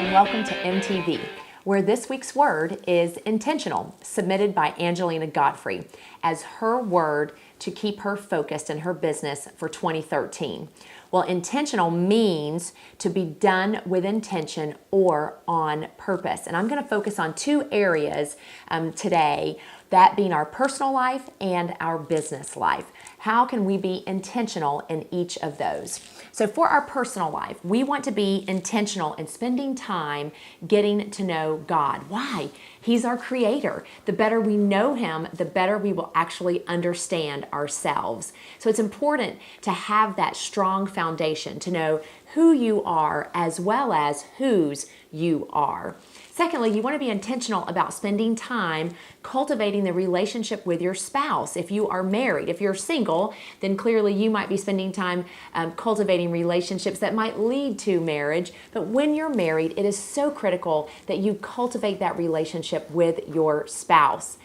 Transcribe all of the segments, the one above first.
and welcome to MTV, where this week's word is intentional, submitted by Angelina Godfrey as her word to keep her focused in her business for 2013. Well, intentional means to be done with intention or on purpose. And I'm going to focus on two areas today, that being our personal life and our business life. How can we be intentional in each of those? So for our personal life, we want to be intentional in spending time getting to know God. Why? He's our creator. The better we know him, the better we will actually understand ourselves. So it's important to have that strong foundation, to know who you are as well as whose you are. Secondly, you want to be intentional about spending time cultivating the relationship with your spouse. If you are married, if you're single, then clearly you might be spending time cultivating relationships that might lead to marriage. But when you're married, it is so critical that you cultivate that relationship with your spouse.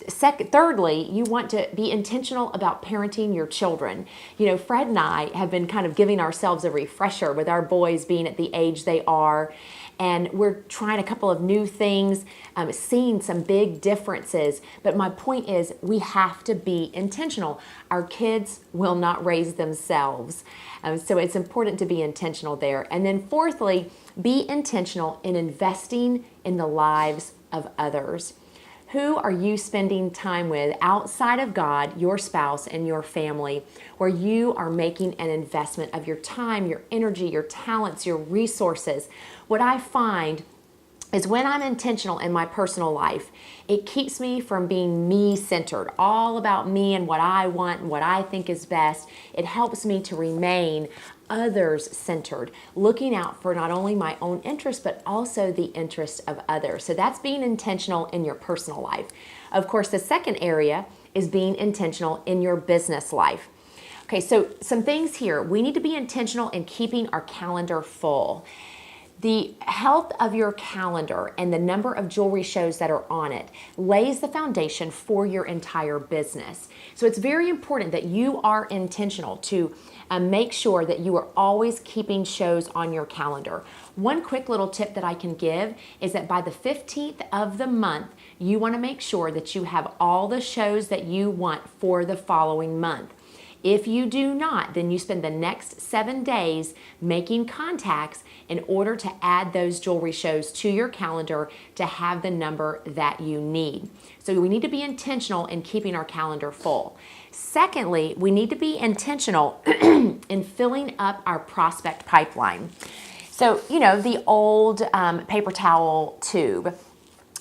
Thirdly, you want to be intentional about parenting your children. You know, Fred and I have been kind of giving ourselves a refresher with our boys being at the age they are. And we're trying a couple of new things, seeing some big differences. But my point is, we have to be intentional. Our kids will not raise themselves. So it's important to be intentional there. And then fourthly, be intentional in investing in the lives of others. Who are you spending time with outside of God, your spouse, and your family, where you are making an investment of your time, your energy, your talents, your resources? What I find is when I'm intentional in my personal life, it keeps me from being me-centered, all about me and what I want and what I think is best. It helps me to remain others-centered, looking out for not only my own interests, but also the interests of others. So that's being intentional in your personal life. Of course, the second area is being intentional in your business life. Okay, so some things here. We need to be intentional in keeping our calendar full. The health of your calendar and the number of jewelry shows that are on it lays the foundation for your entire business. So it's very important that you are intentional to make sure that you are always keeping shows on your calendar. One quick little tip that I can give is that by the 15th of the month, you want to make sure that you have all the shows that you want for the following month. If you do not, then you spend the next 7 days making contacts in order to add those jewelry shows to your calendar to have the number that you need. So we need to be intentional in keeping our calendar full. Secondly, we need to be intentional in filling up our prospect pipeline. So, you know, the old paper towel tube.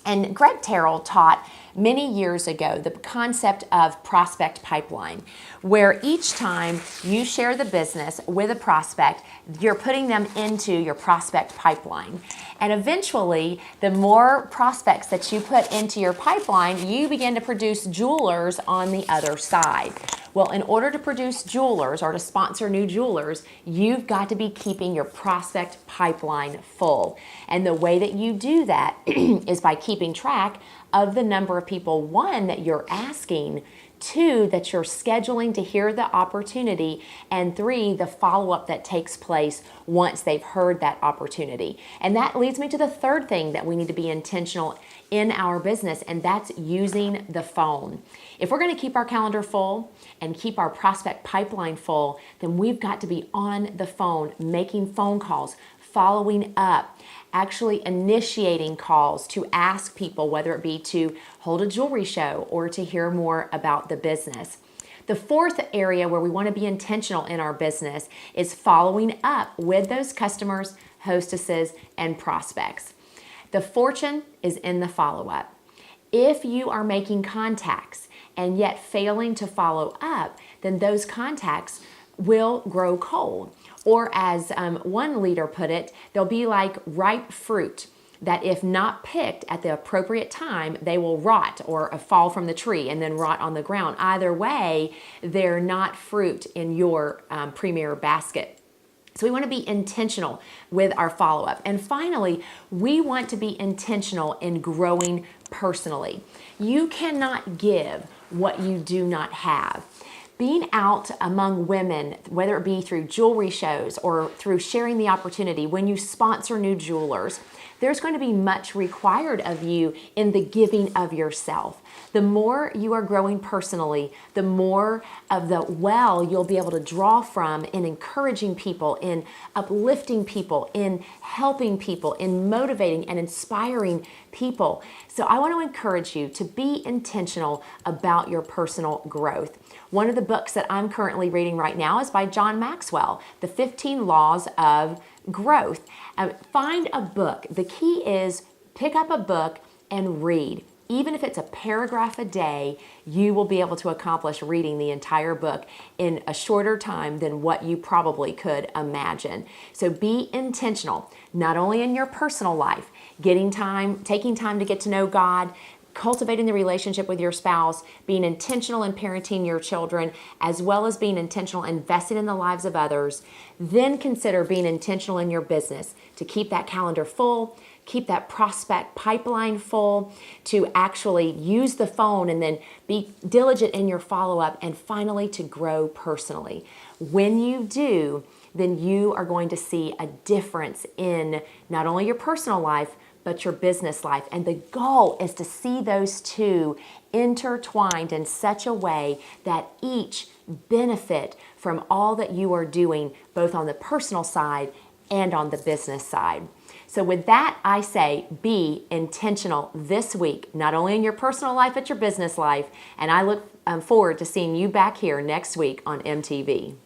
And Greg Terrell taught many years ago the concept of prospect pipeline, where each time you share the business with a prospect, you're putting them into your prospect pipeline. And eventually, the more prospects that you put into your pipeline, you begin to produce jewelers on the other side. Well, in order to produce jewelers or to sponsor new jewelers, you've got to be keeping your prospect pipeline full. And the way that you do that is by keeping track of the number of people, one, that you're asking, two, that you're scheduling to hear the opportunity, and three, the follow-up that takes place once they've heard that opportunity. And that leads me to the third thing that we need to be intentional in our business, and that's using the phone. If we're going to keep our calendar full and keep our prospect pipeline full, then we've got to be on the phone, making phone calls, following up, actually initiating calls to ask people, whether it be to hold a jewelry show or to hear more about the business. The fourth area where we want to be intentional in our business is following up with those customers, hostesses, and prospects. The fortune is in the follow-up. If you are making contacts and yet failing to follow up, then those contacts will grow cold. Or as one leader put it, they'll be like ripe fruit that if not picked at the appropriate time, they will rot or fall from the tree and then rot on the ground. Either way, they're not fruit in your premier basket. So we want to be intentional with our follow-up. And finally, we want to be intentional in growing personally. You cannot give what you do not have. being out among women, whether it be through jewelry shows or through sharing the opportunity, when you sponsor new jewelers, there's going to be much required of you in the giving of yourself. The more you are growing personally, the more of the well you'll be able to draw from in encouraging people, in uplifting people, in helping people, in motivating and inspiring people. So I want to encourage you to be intentional about your personal growth. One of the books that I'm currently reading right now is by John Maxwell, The 15 Laws of Growth. Find a book. The key is pick up a book and read. Even if it's a paragraph a day, you will be able to accomplish reading the entire book in a shorter time than what you probably could imagine. So be intentional, not only in your personal life, taking time to get to know God, cultivating the relationship with your spouse, being intentional in parenting your children, as well as being intentional investing in the lives of others. Then consider being intentional in your business to keep that calendar full, keep that prospect pipeline full, to actually use the phone and then be diligent in your follow-up, and finally to grow personally. When you do, then you are going to see a difference in not only your personal life, but your business life. And the goal is to see those two intertwined in such a way that each benefit from all that you are doing, both on the personal side and on the business side. So with that, I say be intentional this week, not only in your personal life, but your business life. And I look forward to seeing you back here next week on MTV.